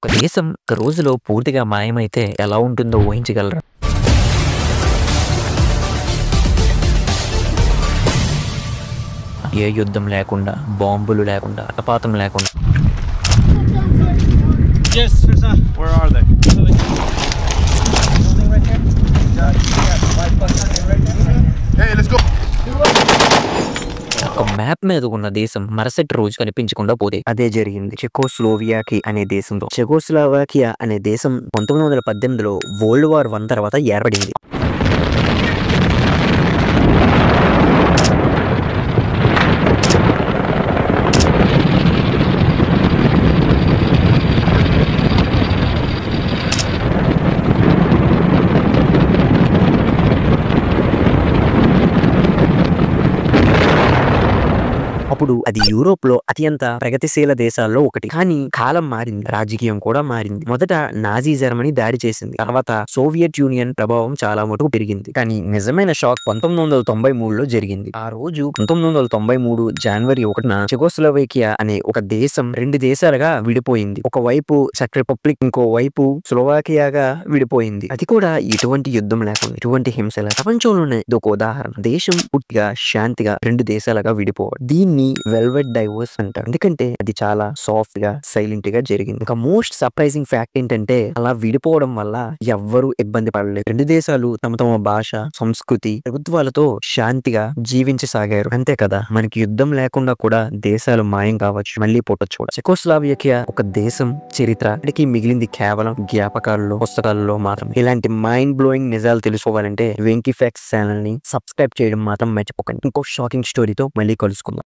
ఒక దేశం ఒక రోజులో పూర్తిగా మాయమైతే ఎలా ఉంటుందో ఊహించగలరా? ఏ యుద్ధం లేకుండా, బాంబులు లేకుండా, రక్తపాతం లేకుండా Yes, sir. Where are they? Hey, let's go. ఒక మ్యాప్ మీద ఉన్న దేశం మరుసటి రోజు కనిపించకుండా పోతే అదే జరిగింది చెకోస్లోవియాకి అనే దేశంలో. చెకోస్లోవాకియా అనే దేశం 1918లో వరల్డ్ వార్ 1 తర్వాత ఏర్పడింది. అప్పుడు అది యూరోప్ లో అత్యంత ప్రగతిశీల దేశాల్లో ఒకటి. కానీ కాలం మారింది, రాజకీయం కూడా మారింది. మొదట నాజీ జర్మనీ దాడి చేసింది, తర్వాత సోవియట్ యూనియన్ ప్రభావం చాలా మటుకు పెరిగింది. కానీ నిజమైన షాక్ 1993లో జరిగింది. ఆ రోజు 1993 జనవరి 1న చెకోస్లోవేకియా అనే ఒక దేశం 2 దేశాలుగా విడిపోయింది. ఒకవైపు చెక్ రిపబ్లిక్, ఇంకో వైపు స్లోవాకియాగా విడిపోయింది. అది కూడా ఎటువంటి యుద్ధం లేకుండా, ఎటువంటి హింస లేకుండా. ప్రపంచంలోనే ఇది ఒక ఉదాహరణ. దేశం పూర్తిగా శాంతిగా 2 దేశాలుగా విడిపోవడం. దీన్ని వెల్వెట్ డైవోర్స్ అంటారు. ఎందుకంటే అది చాలా సాఫ్ట్ గా, సైలెంట్ గా జరిగింది. ఒక మోస్ట్ సర్ప్రైజింగ్ ఫ్యాక్ట్ ఏంటంటే అలా విడిపోవడం వల్ల ఎవ్వరూ ఇబ్బంది పడలేదు. 2 దేశాలు తమ తమ భాష, సంస్కృతి, ప్రభుత్వాలతో శాంతిగా జీవించసాగారు. అంతే కదా, మనకి యుద్ధం లేకుండా కూడా దేశాలు మాయం కావచ్చు, మళ్ళీ పుట్టొచ్చు కూడా. చెకోస్లోవాకియా ఒక దేశం చరిత్ర ఇక్కడికి మిగిలింది కేవలం జ్ఞాపకాల్లో, పుస్తకాల్లో మాత్రమే. ఇలాంటి మైండ్ బ్లోయింగ్ నిజాలు తెలుసుకోవాలంటే వెంకీ ఫ్యాక్ట్స్ ఛానల్ ని సబ్స్క్రైబ్ చేయడం మాత్రం మర్చిపోకండి. ఇంకో షాకింగ్ స్టోరీతో మళ్ళీ కలుసుకుందాం.